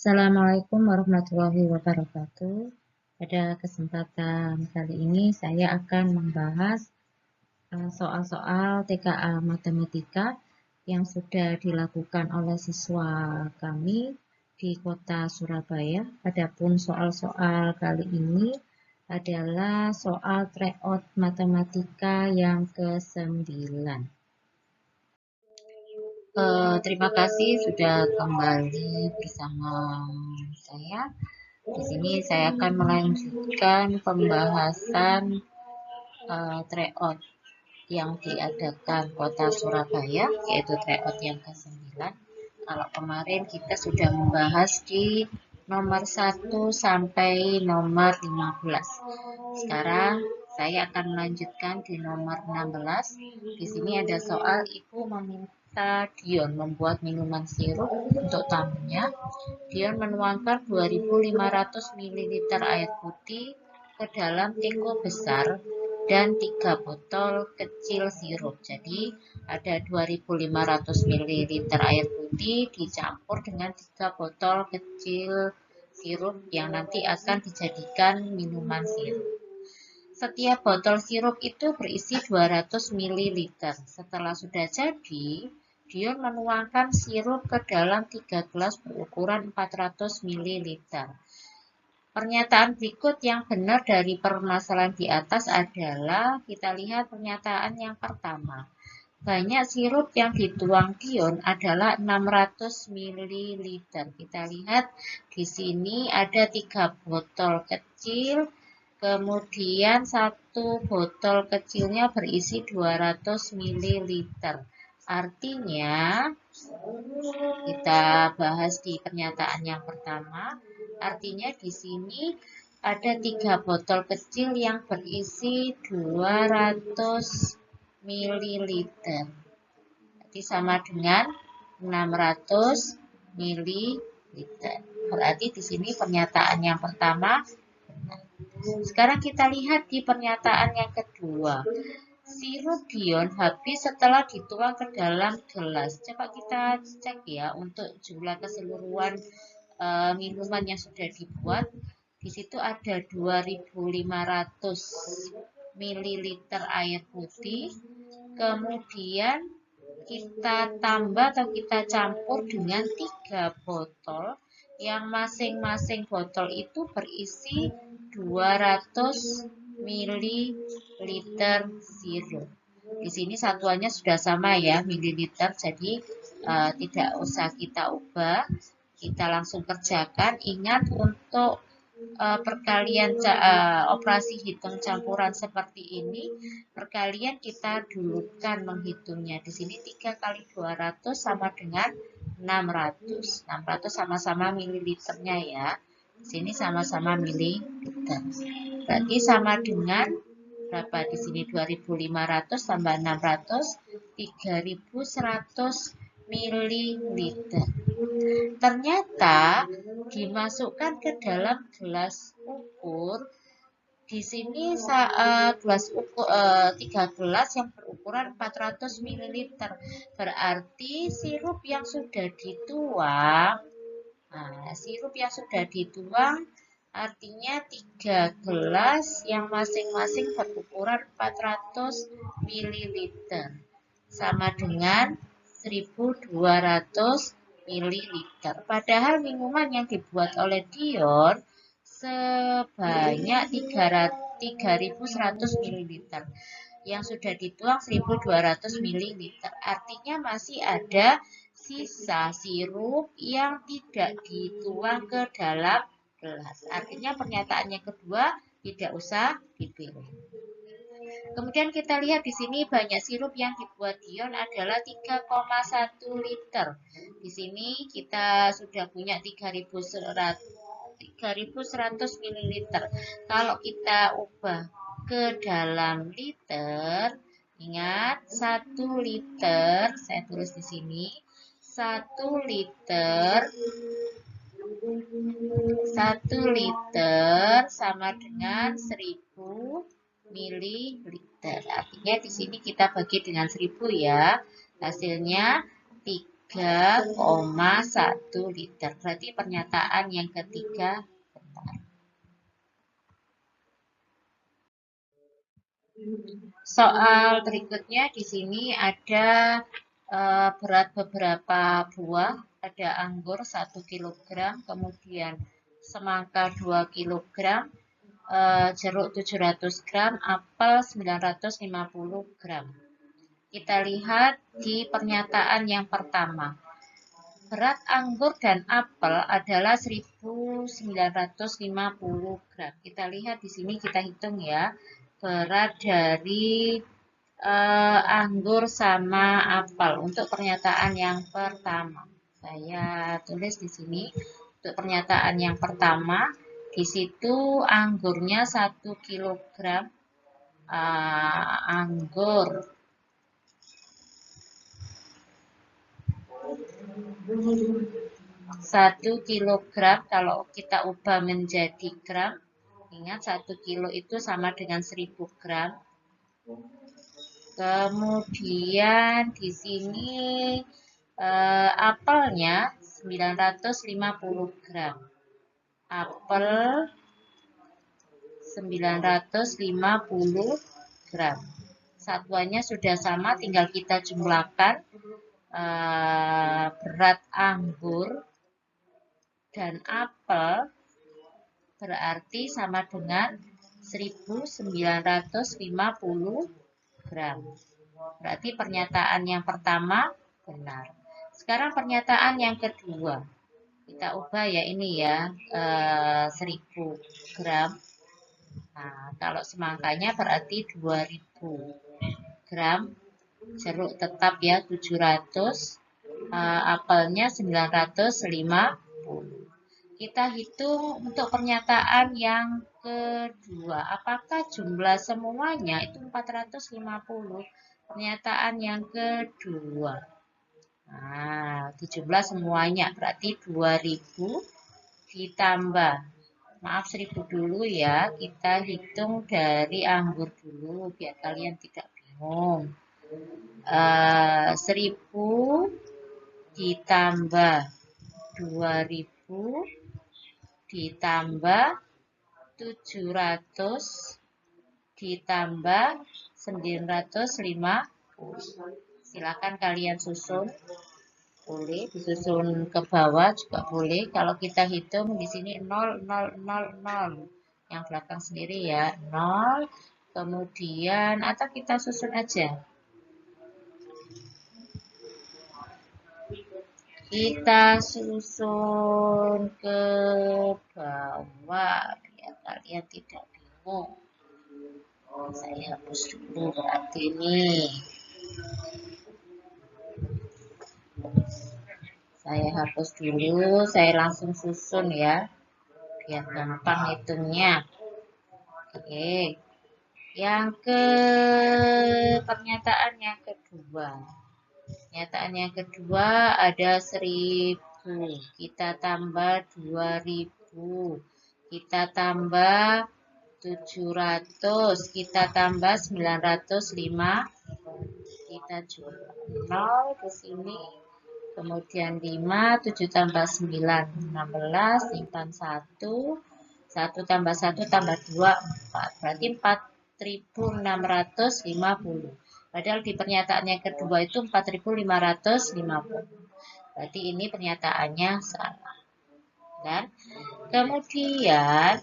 Assalamualaikum warahmatullahi wabarakatuh. Pada kesempatan kali ini saya akan membahas soal-soal TKA Matematika yang sudah dilakukan oleh siswa kami di Kota Surabaya. Adapun soal-soal kali ini adalah soal tryout matematika yang ke-9. Terima kasih sudah kembali bersama saya. Di sini saya akan melanjutkan pembahasan tryout yang diadakan Kota Surabaya, yaitu tryout yang ke-9. Kalau kemarin kita sudah membahas di nomor 1 sampai nomor 15. Sekarang saya akan melanjutkan di nomor 16. Di sini ada soal ibu meminta Dion membuat minuman sirup untuk tamunya. Dion menuangkan 2.500 ml air putih ke dalam teko besar dan 3 botol kecil sirup. Jadi ada 2.500 ml air putih dicampur dengan 3 botol kecil sirup yang nanti akan dijadikan minuman sirup. Setiap botol sirup itu berisi 200 ml. Setelah sudah jadi, Dion menuangkan sirup ke dalam 3 gelas berukuran 400 ml. Pernyataan berikut yang benar dari permasalahan di atas adalah, kita lihat pernyataan yang pertama. Banyak sirup yang dituang Dion adalah 600 ml. Kita lihat di sini ada 3 botol kecil, kemudian 1 botol kecilnya berisi 200 ml. Artinya, kita bahas di pernyataan yang pertama, artinya di sini ada 3 botol kecil yang berisi 200 ml. Jadi sama dengan 600 ml. Berarti di sini pernyataan yang pertama benar. Sekarang kita lihat di pernyataan yang kedua. Sirup Dion habis setelah dituang ke dalam gelas. Coba kita cek ya untuk jumlah keseluruhan minuman yang sudah dibuat. Di situ ada 2.500 ml air putih. Kemudian kita tambah atau kita campur dengan 3 botol yang masing-masing botol itu berisi 200 ml sirup. Di sini satuannya sudah sama ya, mililiter, jadi tidak usah kita ubah. Kita langsung kerjakan. Ingat untuk perkalian operasi hitung campuran seperti ini, perkalian kita dulukan menghitungnya. Di sini 3 kali 200 sama dengan 600. 600 sama-sama mililiternya ya. Di sini sama-sama mililiter. Berarti sama dengan berapa? Di sini 2.500 tambah 600, 3.100 mililiter. Ternyata dimasukkan ke dalam gelas ukur. Di sini gelas ukur 3 gelas yang berukuran 400 ml. Berarti sirup yang sudah dituang, artinya 3 gelas yang masing-masing berukuran 400 ml. Sama dengan 1.200 ml. Padahal minuman yang dibuat oleh Dion sebanyak 3.100 ml. Yang sudah dituang 1.200 ml. Artinya masih ada sisa sirup yang tidak dituang ke dalam gelas. Artinya pernyataan yang kedua tidak usah dipilih. Kemudian kita lihat di sini banyak sirup yang dibuat Dion adalah 3,1 liter. Di sini kita sudah punya 3.100 ml. Kalau kita ubah ke dalam liter, ingat 1 liter, saya tulis di sini, 1 liter sama dengan 1.000 mililiter. Artinya di sini kita bagi dengan 1.000 ya. Hasilnya 3,1 liter. Berarti pernyataan yang ketiga benar. Soal berikutnya di sini ada berat beberapa buah. Ada anggur 1 kg, kemudian semangka 2 kg, jeruk 700 gram, apel 950 gram. Kita lihat di pernyataan yang pertama. Berat anggur dan apel adalah 1950 gram. Kita lihat di sini, kita hitung ya. Berat dari anggur sama apel untuk pernyataan yang pertama. Saya tulis di sini untuk pernyataan yang pertama. Di situ anggurnya 1 kg. Anggur 1 kilogram, kalau kita ubah menjadi gram, ingat 1 kilo itu sama dengan 1000 gram. Kemudian di sini apelnya 950 gram. Apel 950 gram. Satuannya sudah sama, tinggal kita jumlahkan. Berat anggur dan apel berarti sama dengan 1950 gram. Berarti pernyataan yang pertama benar. Sekarang pernyataan yang kedua. Kita ubah ya ini ya, 1000 gram. Nah, kalau semangkanya berarti 2000 gram. Jeruk tetap ya 700, apelnya 950. Kita hitung untuk pernyataan yang kedua. Apakah jumlah semuanya itu 450? Pernyataan yang kedua. Nah, dijumlah semuanya berarti 2000 ditambah. Maaf 1000 dulu ya. Kita hitung dari anggur dulu biar kalian tidak bingung. 1000 ditambah 2000 ditambah 700 ditambah 950. Silakan kalian susun. Boleh disusun ke bawah juga boleh. Kalau kita hitung di sini 0, 0, 0, 0. Yang belakang sendiri ya, 0. Kemudian atau kita susun aja. Kita susun ke bawah biar kalian tidak bingung. Saya hapus dulu berarti ini. Saya hapus dulu, saya langsung susun ya. Biar gampang hitungnya. Oke. Pernyataan yang kedua. Pernyataan yang kedua ada 1000, kita tambah 2000, kita tambah 700, kita tambah 905, kita jumlah 0 di sini, kemudian 5, 7 tambah 9, 16, simpan 1, 1 tambah 1 tambah 2, 4, berarti 4650. Padahal di pernyataan yang kedua itu 4550. Berarti ini pernyataannya salah. Dan kemudian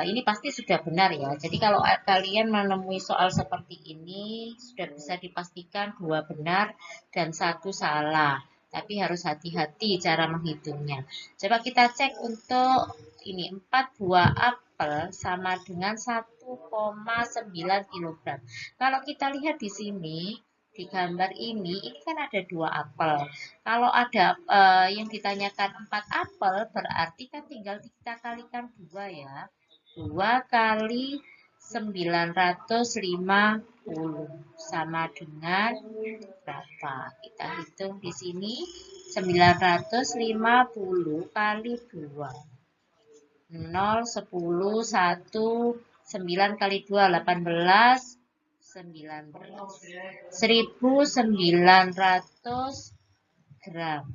ini pasti sudah benar ya. Jadi kalau kalian menemui soal seperti ini sudah bisa dipastikan 2 benar dan 1 salah. Tapi harus hati-hati cara menghitungnya. Coba kita cek untuk ini 4 buah apel sama dengan 1,9 kg. Kalau kita lihat di sini, di gambar ini kan ada 2 apel. Kalau ada yang ditanyakan 4 apel, berarti kan tinggal kita kalikan 2 ya. 2 kali 950 sama dengan berapa? Kita hitung di sini 950 kali 2. 0, 10, 1, 9 kali 2, 18, 19. 1950 gram.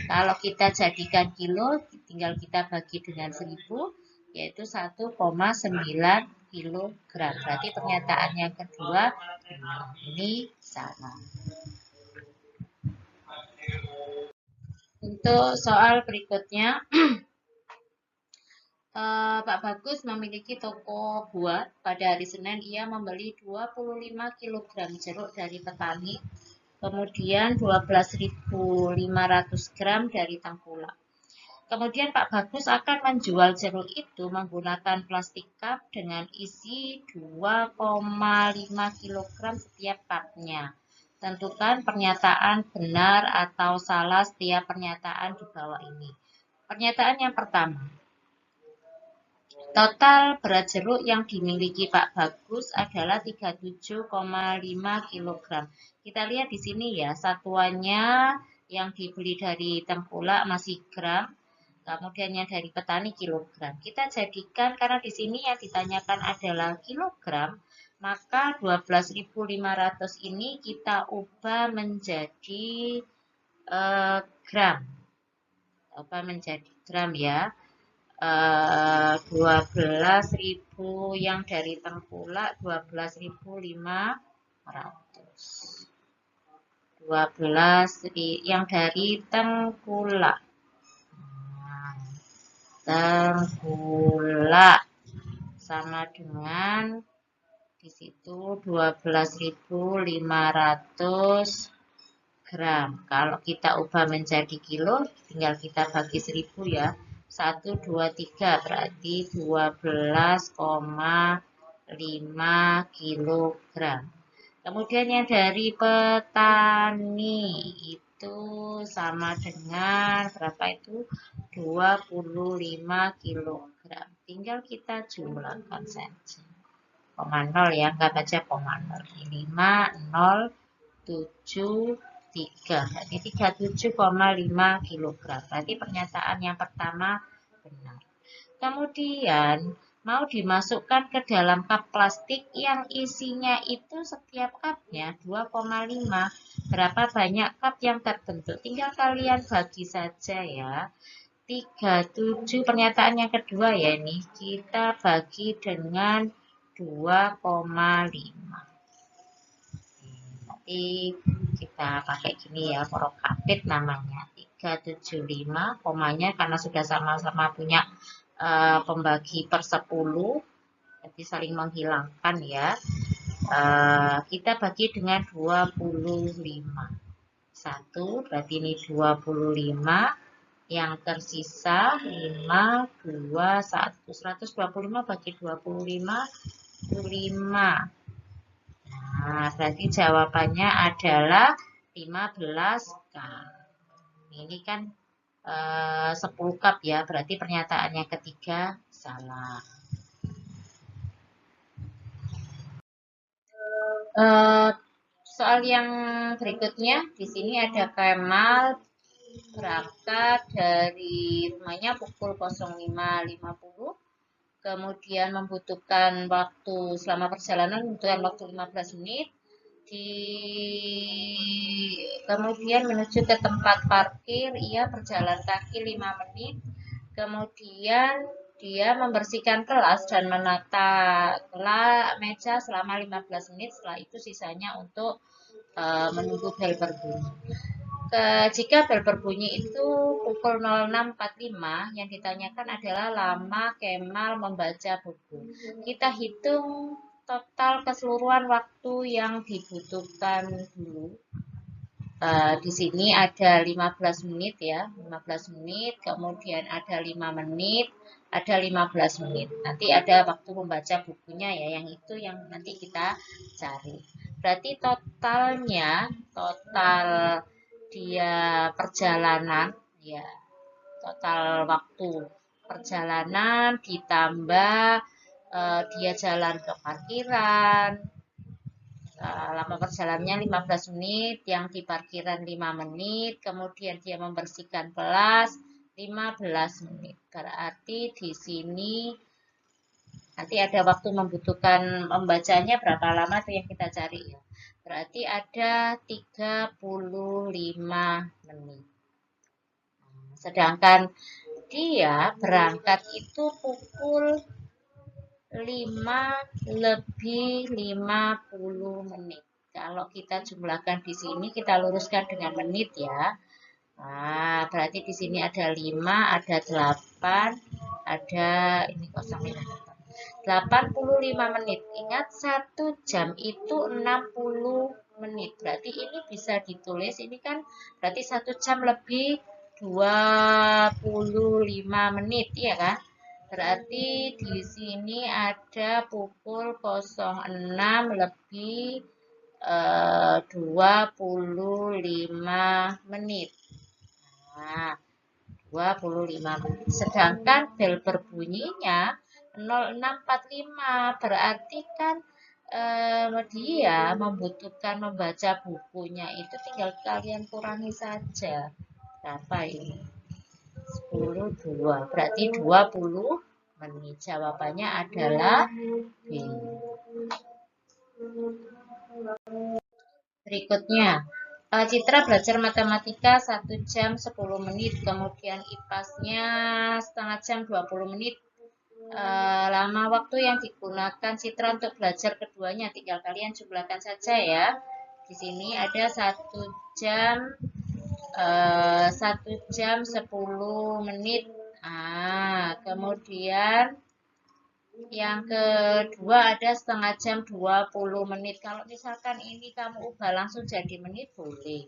Kalau kita jadikan kilo, tinggal kita bagi dengan 1000, yaitu 1,9 kilogram. Berarti pernyataan yang kedua ini salah. Untuk soal berikutnya, Pak Bagus memiliki toko buah. Pada hari Senin ia membeli 25 kg jeruk dari petani, kemudian 12.500 gram dari tengkulak. Kemudian Pak Bagus akan menjual jeruk itu menggunakan plastik cup dengan isi 2,5 kg setiap cupnya. Tentukan pernyataan benar atau salah setiap pernyataan di bawah ini. Pernyataan yang pertama, total berat jeruk yang dimiliki Pak Bagus adalah 37,5 kg. Kita lihat di sini ya, satuannya yang dibeli dari tengkulak masih gram, kemudian yang dari petani kilogram. Kita jadikan, karena di sini yang ditanyakan adalah kilogram, maka 12.500 ini kita ubah menjadi gram. Ubah menjadi gram ya. 12.000 yang dari tengkulak 12.500. 12 yang dari tengkulak. Tengkulak sama dengan di situ 12.500 gram. Kalau kita ubah menjadi kilo, tinggal kita bagi 1000 ya. 1, 2, 3 berarti 12,5 kilogram. Kemudian yang dari petani itu sama dengan berapa itu? 25 kilogram. Tinggal kita jumlahkan saja. 0 ya, nggak baca 0. 5, 0, 7, 3. Berarti 37,5 kilogram. Berarti pernyataan yang pertama benar. Kemudian mau dimasukkan ke dalam cup plastik yang isinya itu setiap cupnya 2,5. Berapa banyak cup yang terbentuk? Tinggal kalian bagi saja ya. 37 pernyataan yang kedua ya ini. Kita bagi dengan 2,5. Nanti kita pakai gini ya, prokapit namanya. 375, komanya karena sudah sama-sama punya pembagi per 10, jadi saling menghilangkan ya. Kita bagi dengan 25. 1 berarti ini 25, yang tersisa 5, 2, 1. 125 bagi 25, 5. Nah, berarti jawabannya adalah 15 cup. Ini kan 10 cup ya, berarti pernyataan yang ketiga salah. Soal yang berikutnya, di sini ada Kemal berangkat dari rumahnya pukul 05.50. Kemudian membutuhkan waktu selama perjalanan membutuhkan waktu 15 menit. Kemudian menuju ke tempat parkir, ia berjalan kaki 5 menit. Kemudian dia membersihkan kelas dan menata meja selama 15 menit. Setelah itu sisanya untuk menunggu bel berbunyi. Jika bel berbunyi itu pukul 06.45, yang ditanyakan adalah lama Kemal membaca buku. Kita hitung total keseluruhan waktu yang dibutuhkan dulu. Di sini ada 15 menit ya, 15 menit, kemudian ada 5 menit, ada 15 menit. Nanti ada waktu membaca bukunya ya, yang itu yang nanti kita cari. Berarti totalnya, total dia perjalanan ya, total waktu perjalanan ditambah dia jalan ke parkiran, lama perjalanannya 15 menit, yang di parkiran 5 menit, kemudian dia membersihkan kelas 15 menit. Berarti di sini nanti ada waktu membutuhkan membacanya berapa lama itu yang kita cari ya. Berarti ada 35 menit. Sedangkan dia berangkat itu pukul 5 lebih 50 menit. Kalau kita jumlahkan di sini, kita luruskan dengan menit ya. Nah, berarti di sini ada 5, ada 8, ada ini kok sampai 85 menit. Ingat 1 jam itu 60 menit. Berarti ini bisa ditulis, ini kan berarti 1 jam lebih 25 menit, ya kan? Berarti di sini ada pukul 06 lebih 25 menit. Nah, 25 menit. Sedangkan bel berbunyinya 06.45. Berarti kan dia membutuhkan membaca bukunya itu tinggal kalian kurangi saja. Berapa ini? 10, 2. Berarti 20 menit. Jawabannya adalah B. Berikutnya, Citra belajar matematika 1 jam 10 menit, kemudian IPAS-nya setengah jam 20 menit. Lama waktu yang digunakan Citra untuk belajar keduanya, tinggal kalian jumlahkan saja ya. Di sini ada 1 jam 10 menit. Kemudian yang kedua ada setengah jam 20 menit. Kalau misalkan ini kamu ubah langsung jadi menit boleh.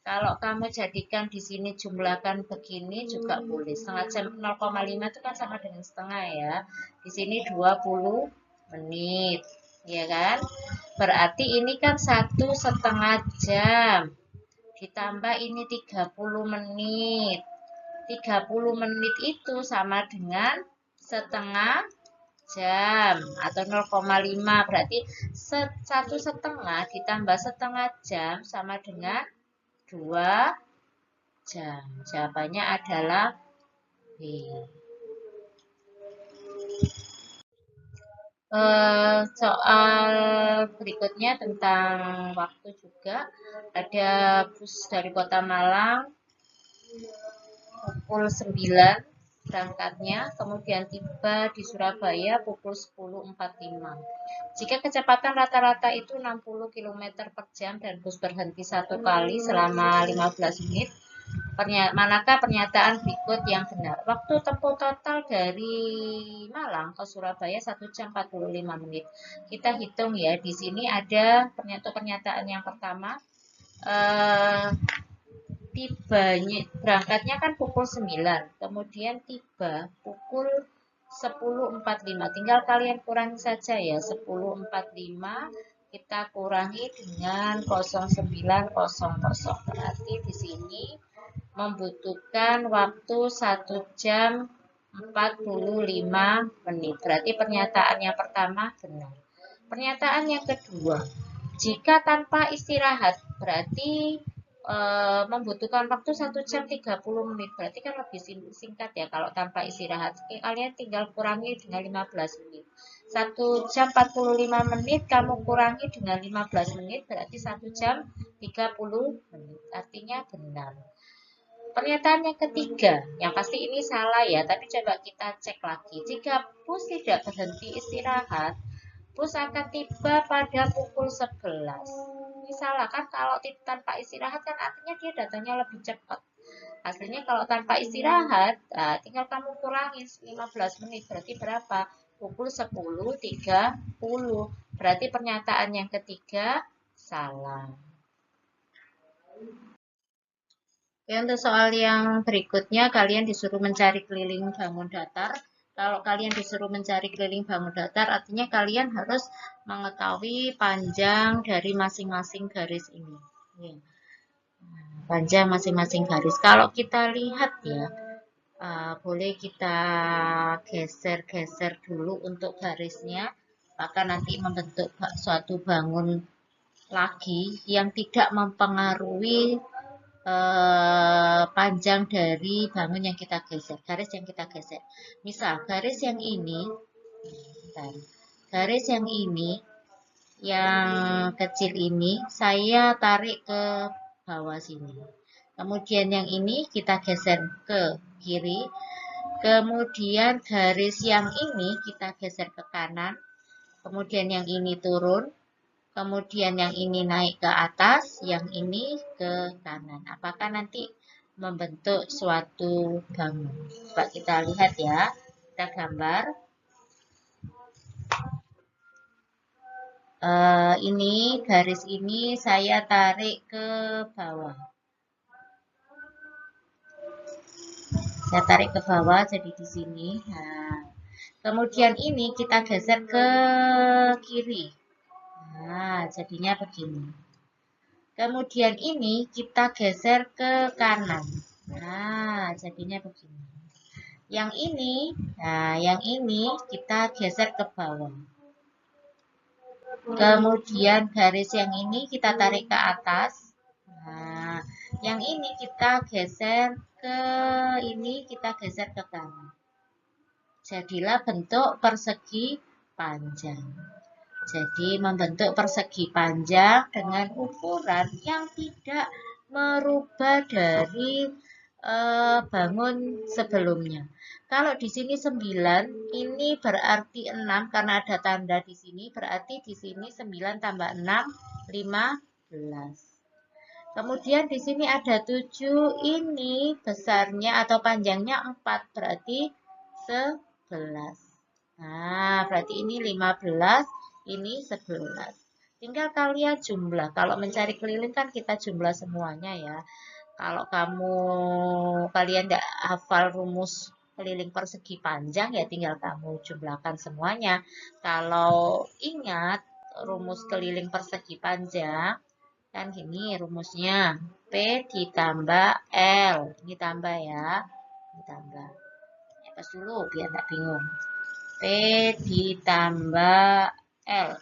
Kalau kamu jadikan di sini jumlahkan begini juga boleh. Setengah jam 0,5 itu kan sama dengan setengah ya. Di sini 20 menit. Ya kan? Berarti ini kan 1,5 jam. Ditambah ini 30 menit. 30 menit itu sama dengan setengah jam atau 0,5, berarti 1,5 ditambah setengah jam sama dengan 2 jam. Jawabannya adalah B. Soal berikutnya tentang waktu juga. Ada bus dari Kota Malang pukul 9 berangkatnya, kemudian tiba di Surabaya pukul 10.45. Jika kecepatan rata-rata itu 60 km per jam dan bus berhenti 1 kali selama 15 menit, manakah pernyataan berikut yang benar? Waktu tempuh total dari Malang ke Surabaya 1 jam 45 menit. Kita hitung ya, di sini ada pernyataan yang pertama, berangkatnya kan pukul 9, kemudian tiba pukul 10.45. Tinggal kalian kurangi saja ya, 10.45 kita kurangi dengan 09.00. Berarti di sini membutuhkan waktu 1 jam 45 menit. Berarti pernyataan yang pertama benar. Pernyataan yang kedua, jika tanpa istirahat, berarti membutuhkan waktu 1 jam 30 menit. Berarti kan lebih singkat ya kalau tanpa istirahat. Kalian tinggal kurangi dengan 15 menit. 1 jam 45 menit kamu kurangi dengan 15 menit berarti 1 jam 30 menit. Artinya benar. Pernyataan yang ketiga, yang pasti ini salah ya, tapi coba kita cek lagi. Jika bus tidak berhenti istirahat, bus akan tiba pada pukul 11. Ini salah kan, kalau tanpa istirahat kan artinya dia datangnya lebih cepat. Aslinya kalau tanpa istirahat, tinggal kamu kurangi 15 menit, berarti berapa? Pukul 10.30. Berarti pernyataan yang ketiga salah. Oke, untuk soal yang berikutnya, kalian disuruh mencari keliling bangun datar. Kalau kalian disuruh mencari keliling bangun datar, artinya kalian harus mengetahui panjang dari masing-masing garis ini. Panjang masing-masing garis. Kalau kita lihat ya, boleh kita geser-geser dulu untuk garisnya, maka nanti membentuk suatu bangun lagi yang tidak mempengaruhi panjang dari bangun yang kita geser, garis yang kita geser. Misal garis yang ini yang kecil ini saya tarik ke bawah sini. Kemudian yang ini kita geser ke kiri. Kemudian garis yang ini kita geser ke kanan. Kemudian yang ini turun. Kemudian yang ini naik ke atas, yang ini ke kanan. Apakah nanti membentuk suatu bangun? Coba kita lihat ya. Kita gambar. Ini garis ini saya tarik ke bawah. Saya tarik ke bawah jadi di sini. Nah, kemudian ini kita geser ke kiri. Nah, jadinya begini. Kemudian ini kita geser ke kanan. Nah, jadinya begini. Yang ini kita geser ke bawah. Kemudian garis yang ini kita tarik ke atas. Nah, yang ini kita geser ke kanan. Jadilah bentuk persegi panjang. Jadi membentuk persegi panjang dengan ukuran yang tidak merubah dari bangun sebelumnya. Kalau di sini 9, ini berarti 6 karena ada tanda di sini, berarti di sini 9 tambah 6, 15. Kemudian di sini ada 7, ini besarnya atau panjangnya 4, berarti 11. Nah, berarti ini 15, ini 11. Tinggal kalian jumlah. Kalau mencari keliling kan kita jumlah semuanya ya. Kalau kalian tidak hafal rumus keliling persegi panjang ya tinggal kamu jumlahkan semuanya. Kalau ingat rumus keliling persegi panjang, kan gini rumusnya. P ditambah L. Ini tambah ya. Ini tambah. Pas dulu biar tidak bingung. P ditambah L.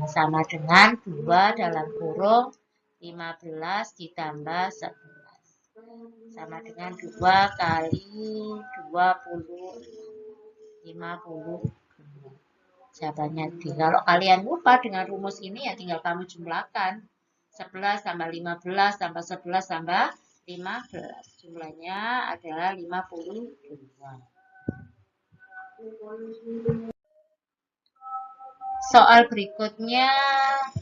Sama dengan 2 dalam kurung 15 ditambah 11. Sama dengan 2 kali 20, 50. Jawabannya D. Kalau kalian lupa dengan rumus ini ya tinggal kamu jumlahkan. 11 tambah 15 tambah 11 tambah 15. Jumlahnya adalah 52. Soal berikutnya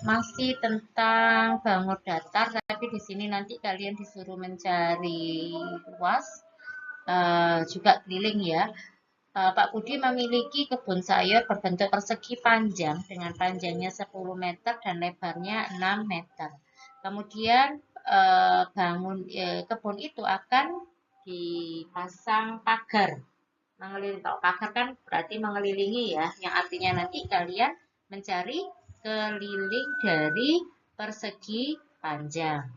masih tentang bangun datar, tapi di sini nanti kalian disuruh mencari luas, juga keliling ya. Pak Budi memiliki kebun sayur berbentuk persegi panjang dengan panjangnya 10 meter dan lebarnya 6 meter. Kemudian kebun itu akan dipasang pagar. Mengelilingi, kalau pagar kan berarti mengelilingi ya, yang artinya nanti kalian mencari keliling dari persegi panjang.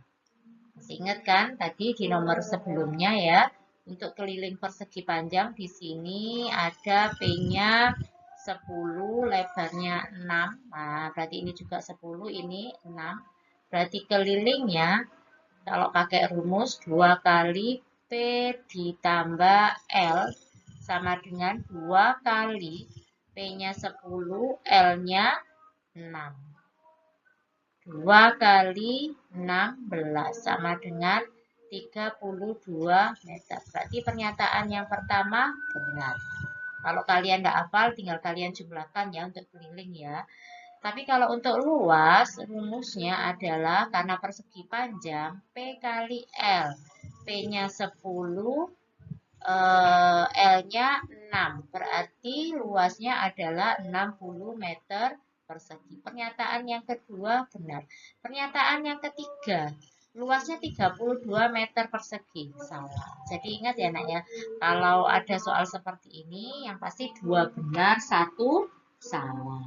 Masih ingat kan tadi di nomor sebelumnya ya, untuk keliling persegi panjang di sini ada P-nya 10, lebarnya 6. Nah, berarti ini juga 10, ini 6. Berarti kelilingnya kalau pakai rumus 2 kali P ditambah L sama dengan 2 kali P-nya 10, L-nya 6. 2 kali 16 sama dengan 32 meter. Berarti pernyataan yang pertama benar. Kalau kalian tidak hafal, tinggal kalian jumlahkan ya untuk keliling ya. Tapi kalau untuk luas, rumusnya adalah karena persegi panjang, P kali L. P-nya 10, L-nya 6. Berarti luasnya adalah 60 meter persegi. Pernyataan yang kedua benar. Pernyataan yang ketiga, luasnya 32 meter persegi. Salah. Jadi ingat ya nak ya, kalau ada soal seperti ini, yang pasti 2 benar, 1 salah.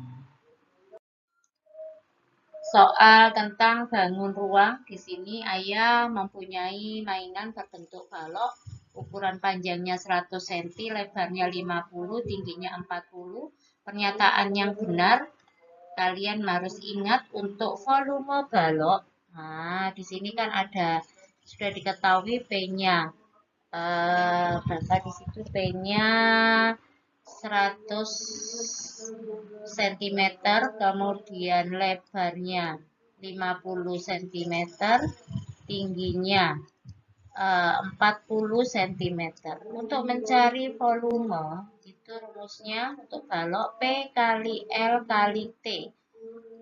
Soal tentang bangun ruang, di sini ayah mempunyai mainan berbentuk balok, ukuran panjangnya 100 cm, lebarnya 50, tingginya 40. Pernyataan yang benar, kalian harus ingat untuk volume balok. Nah, di sini kan ada sudah diketahui P-nya berapa di situ P-nya 100 cm, kemudian lebarnya 50 cm, tingginya 40 cm. Untuk mencari volume, itu rumusnya untuk balok P kali L kali T.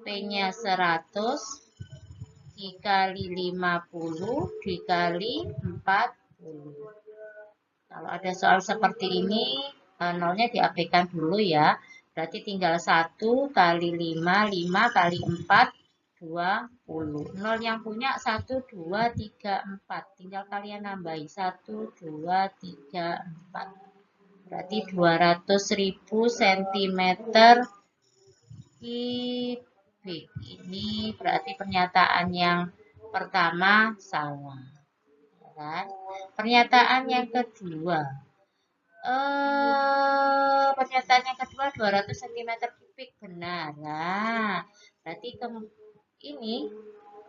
P-nya 100 dikali 50 dikali 40. Kalau ada soal seperti ini, nolnya diabaikan dulu ya. Berarti tinggal 1 kali 5, 5 kali 4, 20. Nol yang punya 1, 2, 3, 4. Tinggal kalian nambahi 1, 2, 3, 4. Berarti 200.000 cm kubik. Ini berarti pernyataan yang pertama salah. Kan? Pernyataan yang kedua. Pernyataan yang kedua 200 cm kubik benar. Nah, berarti ini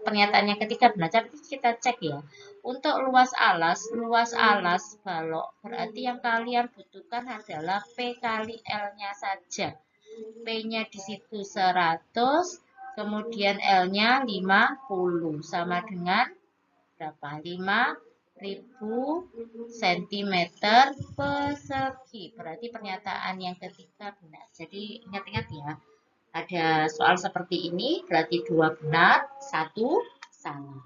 pernyataan yang ketiga benar. Tapi kita cek ya. Untuk luas alas balok berarti yang kalian butuhkan adalah P kali L-nya saja. P-nya di situ 100, kemudian L-nya 50 sama dengan berapa? 5.000 cm persegi. Berarti pernyataan yang ketiga benar. Jadi ingat-ingat ya, ada soal seperti ini, berarti 2 benar, 1 salah.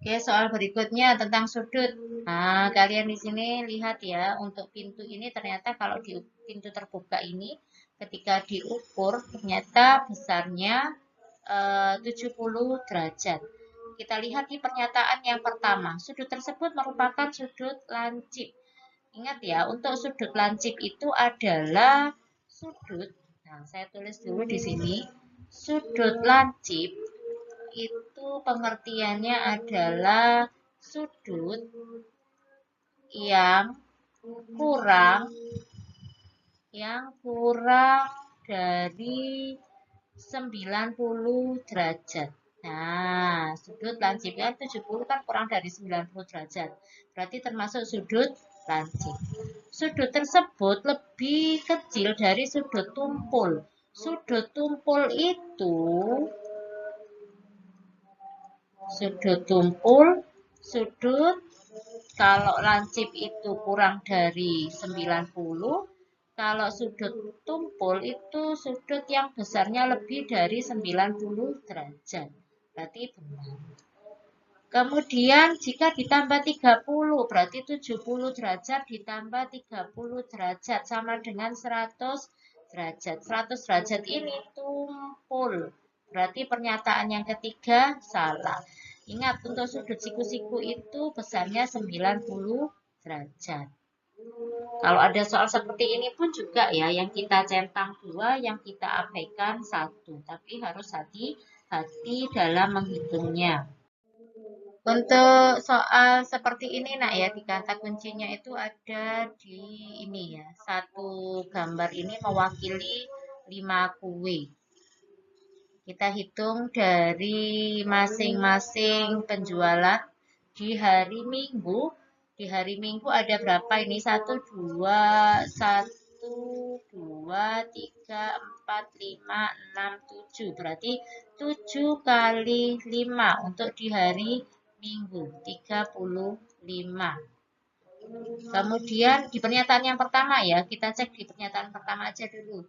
Oke, soal berikutnya tentang sudut. Nah, kalian di sini lihat ya, untuk pintu ini ternyata kalau di pintu terbuka ini, ketika diukur, ternyata besarnya 70 derajat. Kita lihat di pernyataan yang pertama, sudut tersebut merupakan sudut lancip. Ingat ya, untuk sudut lancip itu adalah sudut. Nah, saya tulis dulu di sini. Sudut lancip itu pengertiannya adalah sudut yang kurang dari 90 derajat. Nah, sudut lancipnya 70 kan kurang dari 90 derajat. Berarti termasuk sudut lancip. Sudut tersebut lebih kecil dari sudut tumpul. Sudut tumpul itu kalau lancip itu kurang dari 90, kalau sudut tumpul itu sudut yang besarnya lebih dari 90 derajat. Berarti benar. Kemudian jika ditambah 30, berarti 70 derajat ditambah 30 derajat sama dengan 100 derajat. 100 derajat ini tumpul. Berarti pernyataan yang ketiga salah. Ingat, untuk sudut siku-siku itu besarnya 90 derajat. Kalau ada soal seperti ini pun juga ya, yang kita centang 2, yang kita abaikan 1. Tapi harus hati-hati dalam menghitungnya. Untuk soal seperti ini nak ya, di kata kuncinya itu ada di ini ya. Satu gambar ini mewakili 5 kue. Kita hitung dari masing-masing penjualan di hari Minggu. Di hari Minggu ada berapa ini? 1, 2, 3, 4, 5, 6, 7. Berarti 7 kali 5 untuk di hari Minggu, 35. Kemudian di pernyataan yang pertama ya, kita cek di pernyataan pertama aja dulu.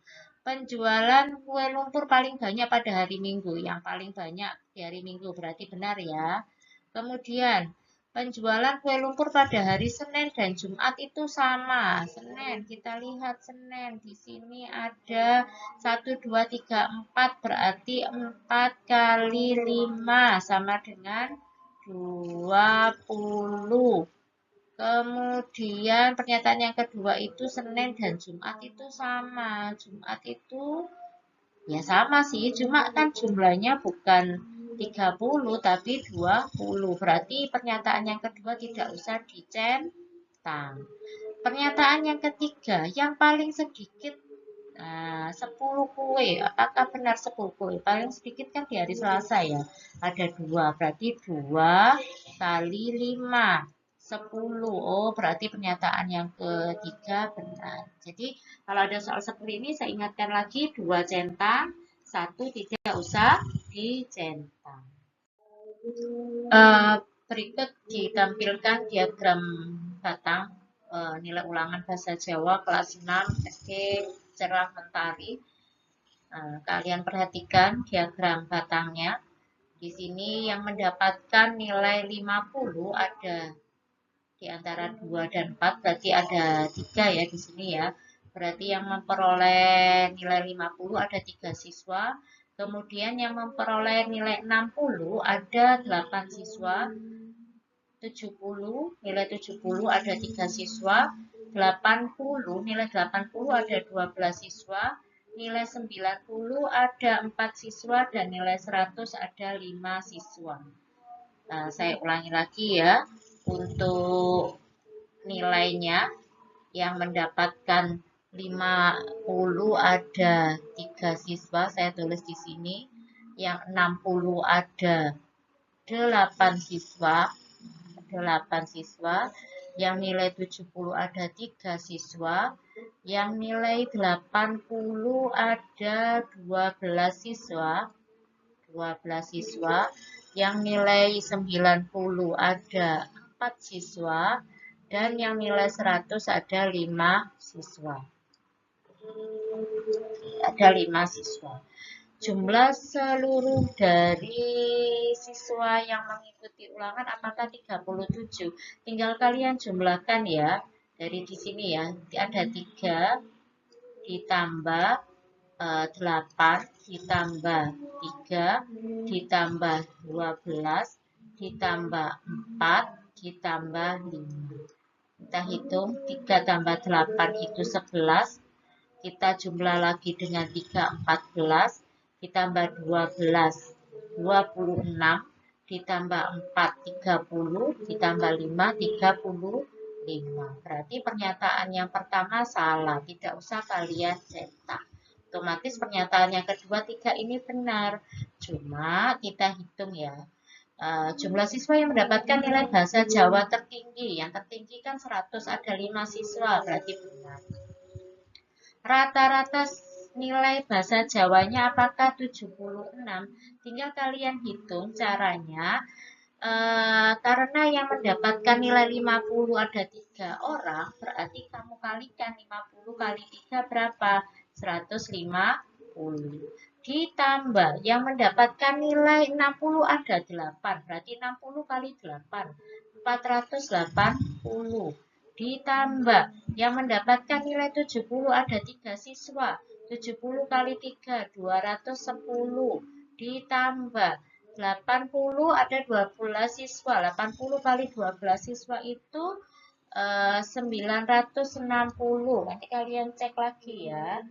Penjualan kue lumpur paling banyak pada hari Minggu. Yang paling banyak di hari Minggu berarti benar ya. Kemudian penjualan kue lumpur pada hari Senin dan Jumat itu sama. Senin, kita lihat Senin. Di sini ada 1, 2, 3, 4. Berarti 4 kali 5 sama dengan 20. Kemudian pernyataan yang kedua itu Senin dan Jumat itu sama. Jumat itu ya sama sih, cuma kan jumlahnya bukan 30 tapi 20. Berarti pernyataan yang kedua tidak usah dicentang. Pernyataan yang ketiga, yang paling sedikit 10 kue. Apakah benar 10 kue? Paling sedikit kan di hari Selasa ya. Ada 2, berarti 2 kali 5 10. Oh, berarti pernyataan yang ketiga benar. Jadi, kalau ada soal seperti ini, saya ingatkan lagi, 2 centang, 1 tidak usah dicentang. Berikut ditampilkan diagram batang nilai ulangan bahasa Jawa kelas 6 SD Cerah Mentari. Kalian perhatikan diagram batangnya. Di sini yang mendapatkan nilai 50 ada di antara 2 dan 4, berarti ada 3 ya di sini ya. Berarti yang memperoleh nilai 50 ada 3 siswa. Kemudian yang memperoleh nilai 60 ada 8 siswa. 70, nilai 70 ada 3 siswa. 80, nilai 80 ada 12 siswa. Nilai 90 ada 4 siswa dan nilai 100 ada 5 siswa. Nah, saya ulangi lagi ya. Untuk nilainya yang mendapatkan 50 ada 3 siswa, saya tulis di sini. Yang 60 ada 8 siswa, 8 siswa. Yang nilai 70 ada 3 siswa. Yang nilai 80 ada 12 siswa, 12 siswa. Yang nilai 90 ada 4 siswa. Dan yang nilai 100 ada 5 siswa. Ada 5 siswa. Jumlah seluruh dari siswa yang mengikuti ulangan apakah 37? Tinggal kalian jumlahkan ya. Dari di sini ya, ada 3 ditambah 8 ditambah 3 ditambah 12 ditambah 4 ditambah 5. Kita hitung 3 tambah 8 itu 11. Kita jumlah lagi dengan 3, 14. Ditambah 12, 26. Ditambah 4, 30. Ditambah 5, 35. Berarti pernyataan yang pertama salah. Tidak usah kalian cetak. Otomatis pernyataan yang kedua, 3 ini benar. Cuma kita hitung ya. Jumlah siswa yang mendapatkan nilai bahasa Jawa tertinggi. Yang tertinggi kan 100, ada 5 siswa. Berarti benar. Rata-rata nilai bahasa Jawanya apakah 76? Tinggal kalian hitung caranya. Karena yang mendapatkan nilai 50 ada 3 orang, berarti kamu kalikan 50 kali 3 berapa? 150. Ditambah yang mendapatkan nilai 60 ada 8, berarti 60 kali 8, 480. Ditambah yang mendapatkan nilai 70 ada 3 siswa, 70 kali 3, 210. Ditambah 80 ada 12 siswa, 80 kali 12 siswa itu 960. Nanti kalian cek lagi ya.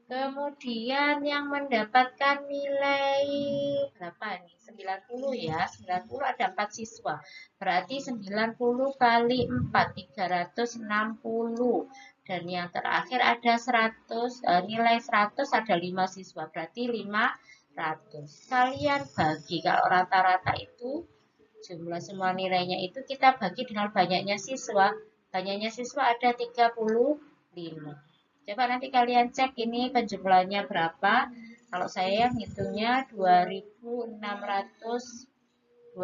Kemudian yang mendapatkan nilai berapa nih? 90 ya. 90 ada 4 siswa. Berarti 90 kali 4, 360. Dan yang terakhir ada 100, nilai 100 ada 5 siswa. Berarti 500. Kalian bagi, kalau rata-rata itu jumlah semua nilainya itu kita bagi dengan banyaknya siswa. Banyaknya siswa ada 35. Coba nanti kalian cek ini penjumlahannya berapa. Kalau saya ngitungnya 2660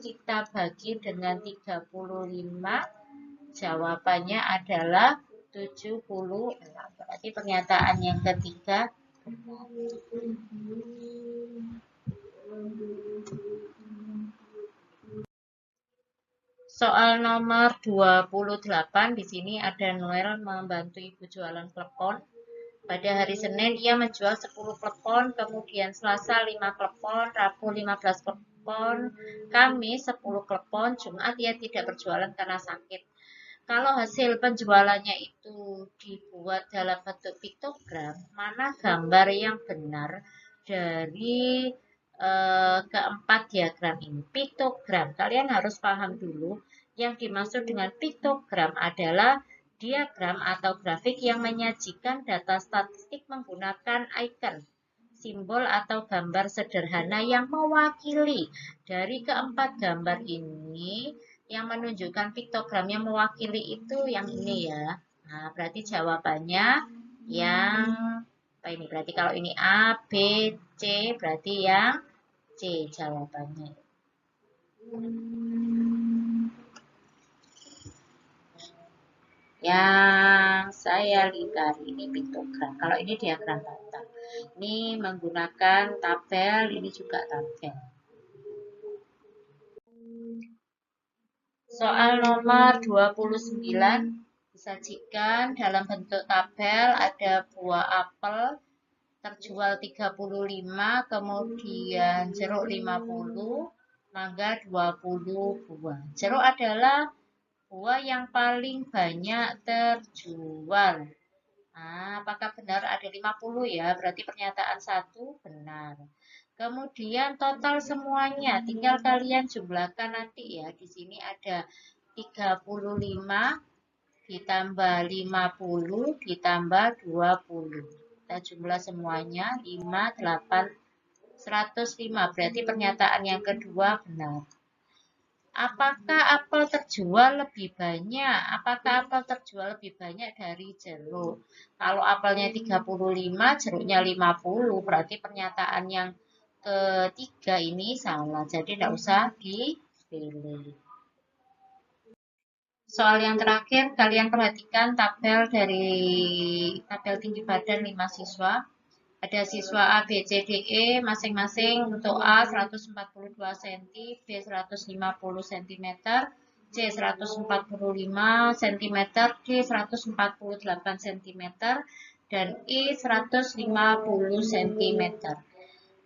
kita bagi dengan 35. Jawabannya adalah 76. Berarti pernyataan yang ketiga benar. Soal nomor 28, di sini ada Noel membantu ibu jualan klepon. Pada hari Senin ia menjual 10 klepon, kemudian Selasa 5 klepon, Rabu 15 klepon, Kamis 10 klepon, Jumat ia tidak berjualan karena sakit. Kalau hasil penjualannya itu dibuat dalam bentuk piktogram, mana gambar yang benar dari keempat diagram ini? Piktogram, kalian harus paham dulu. Yang dimaksud dengan piktogram adalah diagram atau grafik yang menyajikan data statistik menggunakan icon simbol atau gambar sederhana yang mewakili. Dari keempat gambar ini, yang menunjukkan piktogram yang mewakili itu yang ini ya. Nah, berarti jawabannya yang apa ini? Berarti kalau ini A, B, C, berarti yang C jawabannya. Yang saya lihat ini piktogram. Kalau ini diagram bata. Ini menggunakan tabel, ini juga tabel. Soal nomor 29 disajikan dalam bentuk tabel, ada buah apel terjual 35, kemudian jeruk 50, mangga 20 buah. Jeruk adalah buah yang paling banyak terjual. Nah, apakah benar ada 50 ya? Berarti pernyataan 1 benar. Kemudian total semuanya, tinggal kalian jumlahkan nanti ya. Di sini ada 35 ditambah 50 ditambah 20. Kita jumlah semuanya 5, 8, 105. Berarti pernyataan yang kedua benar. Apakah apel terjual lebih banyak? Apakah apel terjual lebih banyak dari jeruk? Kalau apelnya 35, jeruknya 50, berarti pernyataan yang ketiga ini salah. Jadi tidak usah dipilih. Soal yang terakhir, kalian perhatikan tabel dari tabel tinggi badan 5 siswa. Ada siswa A, B, C, D, E masing-masing untuk A 142 cm, B 150 cm, C 145 cm, D 148 cm, dan E 150 cm.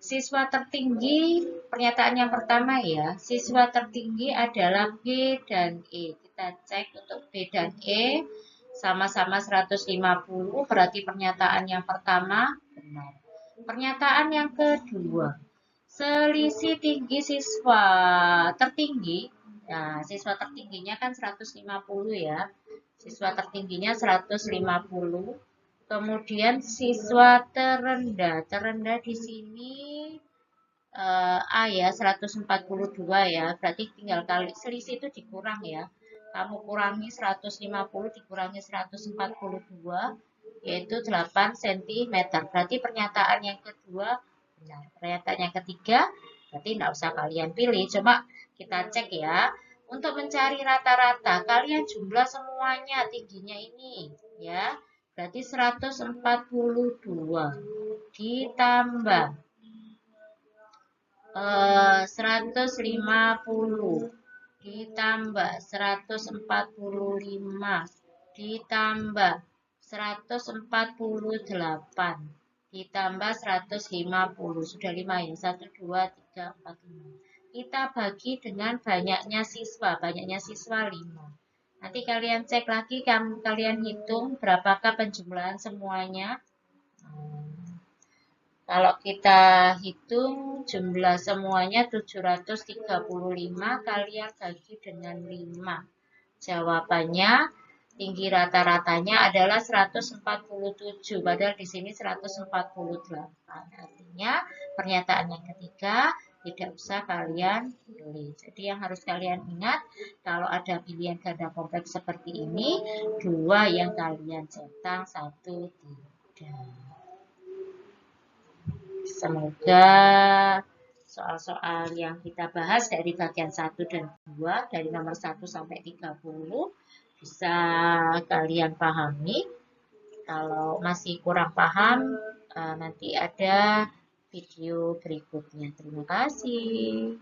Siswa tertinggi, pernyataan yang pertama ya, siswa tertinggi adalah B dan E. Kita cek untuk B dan E sama-sama 150, berarti pernyataan yang pertama benar. Pernyataan yang kedua, selisih tinggi siswa tertinggi, nah siswa tertingginya kan 150 ya, siswa tertingginya 150, kemudian siswa terendah di sini A ya 142 ya, berarti tinggal kali selisih itu dikurang ya. Kamu kurangi 150 dikurangi 142 yaitu 8 cm. Berarti pernyataan yang kedua benar. Pernyataan yang ketiga berarti tidak usah kalian pilih, coba kita cek ya. Untuk mencari rata-rata, kalian jumlah semuanya tingginya ini ya. Berarti 142 ditambah 150 ditambah 145 ditambah 148 ditambah 150. Sudah 5 ya. 1, 2, 3, 4, 5. Kita bagi dengan banyaknya siswa. Banyaknya siswa 5. Nanti kalian cek lagi, kalian hitung berapakah penjumlahan semuanya. Kalau kita hitung jumlah semuanya 735, kalian bagi dengan 5. Jawabannya tinggi rata-ratanya adalah 147, padahal di sini 148. Artinya pernyataan yang ketiga tidak usah kalian pilih. Jadi yang harus kalian ingat, kalau ada pilihan ganda kompleks seperti ini, 2 yang kalian centang, 1 tidak. Semoga soal-soal yang kita bahas dari bagian 1 dan 2, dari nomor 1 sampai 30, bisa kalian pahami. Kalau masih kurang paham, nanti ada video berikutnya. Terima kasih.